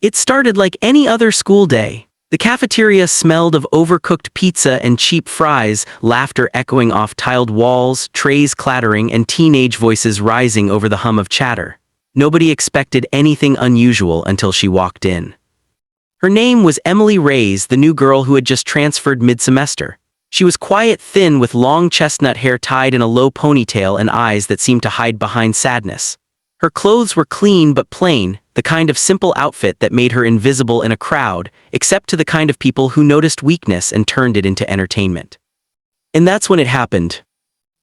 It started like any other school day. The cafeteria smelled of overcooked pizza and cheap fries, laughter echoing off tiled walls, trays clattering, and teenage voices rising over the hum of chatter. Nobody expected anything unusual until she walked in. Her name was Emily Reyes, the new girl who had just transferred mid-semester. She was quiet, thin, with long chestnut hair tied in a low ponytail and eyes that seemed to hide behind sadness. Her clothes were clean but plain, the kind of simple outfit that made her invisible in a crowd, except to the kind of people who noticed weakness and turned it into entertainment. And that's when it happened.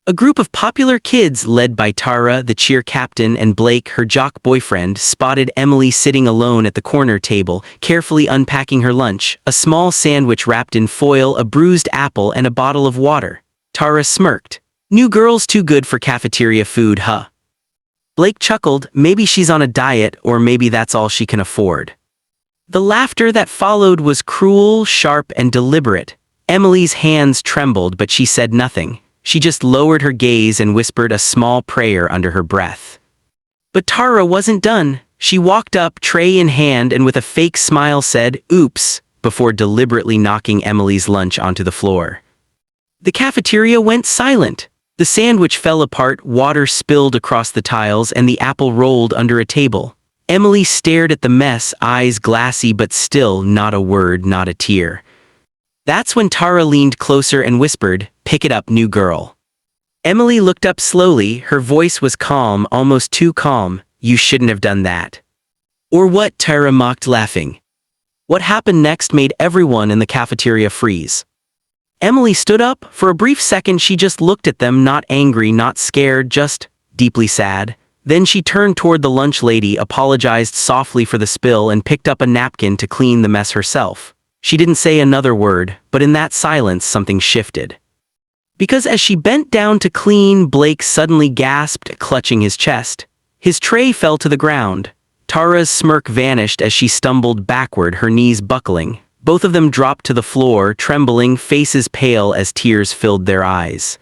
A group of popular kids led by Tara, the cheer captain, and Blake, her jock boyfriend, spotted Emily sitting alone at the corner table, carefully unpacking her lunch, a small sandwich wrapped in foil, a bruised apple, and a bottle of water. Tara smirked. "New girl's too good for cafeteria food, huh?" Blake chuckled. Maybe she's on a diet, or maybe that's all she can afford. The laughter that followed was cruel, sharp, and deliberate. Emily's hands trembled, but she said nothing. She just lowered her gaze and whispered a small prayer under her breath. But Tara wasn't done. She walked up, tray in hand, and with a fake smile said, "Oops," before deliberately knocking Emily's lunch onto the floor. The cafeteria went silent. The sandwich fell apart, water spilled across the tiles, and the apple rolled under a table. Emily stared at the mess, eyes glassy but still, not a word, not a tear. That's when Tara leaned closer and whispered, "Pick it up, new girl." Emily looked up slowly. Her voice was calm, almost too calm. "You shouldn't have done that." "Or what?" Tara mocked, laughing. What happened next made everyone in the cafeteria freeze. Emily stood up. For a brief second she just looked at them, not angry, not scared, just deeply sad. Then she turned toward the lunch lady, apologized softly for the spill, and picked up a napkin to clean the mess herself. She didn't say another word, but in that silence something shifted. Because as she bent down to clean, Blake suddenly gasped, clutching his chest. His tray fell to the ground. Tara's smirk vanished as she stumbled backward, her knees buckling. Both of them dropped to the floor, trembling, faces pale as tears filled their eyes.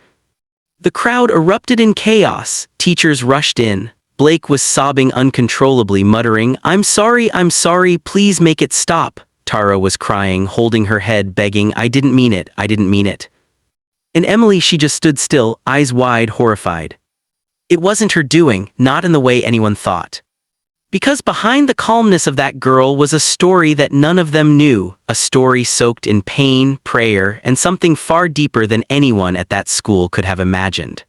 The crowd erupted in chaos. Teachers rushed in. Blake was sobbing uncontrollably, muttering, I'm sorry, please make it stop." Tara was crying, holding her head, begging, I didn't mean it. And Emily, she just stood still, eyes wide, horrified. It wasn't her doing, not in the way anyone thought. Because behind the calmness of that girl was a story that none of them knew, a story soaked in pain, prayer, and something far deeper than anyone at that school could have imagined.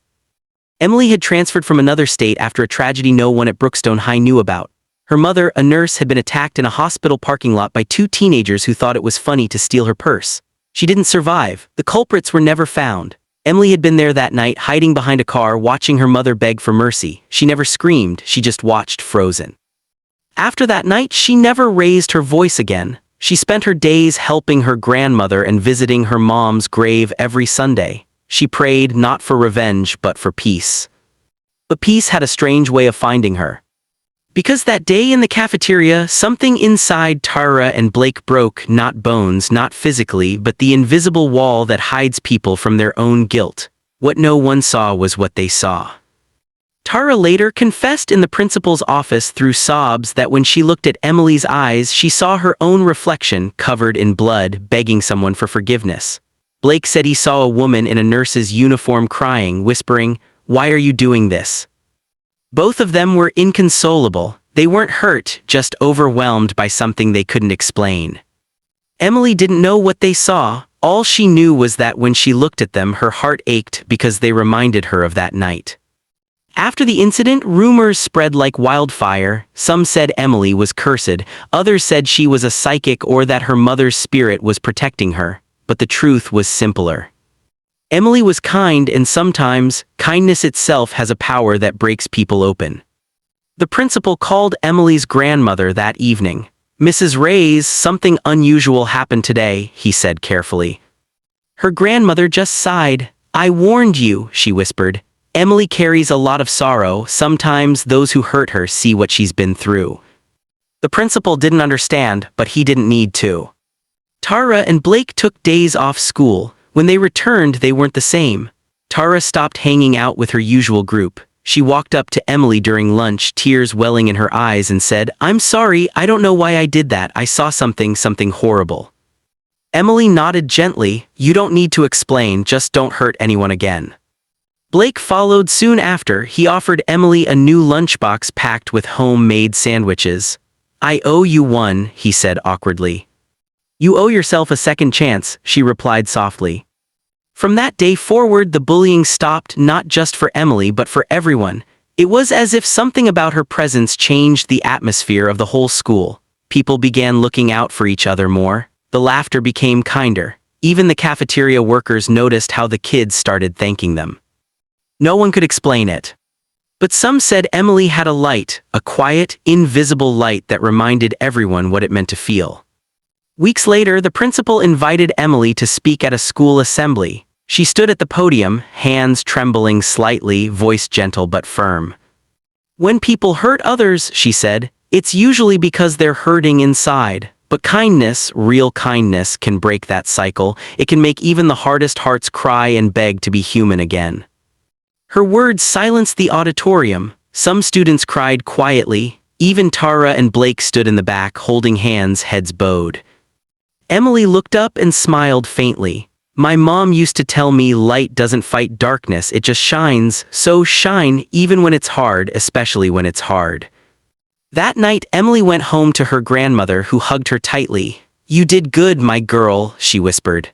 Emily had transferred from another state after a tragedy no one at Brookstone High knew about. Her mother, a nurse, had been attacked in a hospital parking lot by two teenagers who thought it was funny to steal her purse. She didn't survive. The culprits were never found. Emily had been there that night, hiding behind a car, watching her mother beg for mercy. She never screamed, she just watched, frozen. After that night, she never raised her voice again. She spent her days helping her grandmother and visiting her mom's grave every Sunday. She prayed not for revenge, but for peace. But peace had a strange way of finding her. Because that day in the cafeteria, something inside Tara and Blake broke, not bones, not physically, but the invisible wall that hides people from their own guilt. What no one saw was what they saw. Tara later confessed in the principal's office through sobs that when she looked at Emily's eyes, she saw her own reflection, covered in blood, begging someone for forgiveness. Blake said he saw a woman in a nurse's uniform crying, whispering, "Why are you doing this?" Both of them were inconsolable. They weren't hurt, just overwhelmed by something they couldn't explain. Emily didn't know what they saw. All she knew was that when she looked at them, her heart ached because they reminded her of that night. After the incident, rumors spread like wildfire. Some said Emily was cursed, others said she was a psychic or that her mother's spirit was protecting her. But the truth was simpler. Emily was kind, and sometimes, kindness itself has a power that breaks people open. The principal called Emily's grandmother that evening. "Mrs. Reyes, something unusual happened today," he said carefully. Her grandmother just sighed. "I warned you," she whispered. "Emily carries a lot of sorrow. Sometimes those who hurt her see what she's been through." The principal didn't understand, but he didn't need to. Tara and Blake took days off school. When they returned, they weren't the same. Tara stopped hanging out with her usual group. She walked up to Emily during lunch, tears welling in her eyes, and said, "I'm sorry, I don't know why I did that. I saw something horrible." Emily nodded gently. "You don't need to explain, just don't hurt anyone again." Blake followed soon after. He offered Emily a new lunchbox packed with homemade sandwiches. "I owe you one," he said awkwardly. "You owe yourself a second chance," she replied softly. From that day forward, the bullying stopped, not just for Emily but for everyone. It was as if something about her presence changed the atmosphere of the whole school. People began looking out for each other more. The laughter became kinder. Even the cafeteria workers noticed how the kids started thanking them. No one could explain it. But some said Emily had a light, a quiet, invisible light that reminded everyone what it meant to feel. Weeks later, the principal invited Emily to speak at a school assembly. She stood at the podium, hands trembling slightly, voice gentle but firm. "When people hurt others," she said, "it's usually because they're hurting inside. But kindness, real kindness, can break that cycle. It can make even the hardest hearts cry and beg to be human again." Her words silenced the auditorium. Some students cried quietly. Even Tara and Blake stood in the back, holding hands, heads bowed. Emily looked up and smiled faintly. "My mom used to tell me light doesn't fight darkness, it just shines, so shine even when it's hard, especially when it's hard." That night, Emily went home to her grandmother, who hugged her tightly. "You did good, my girl," she whispered.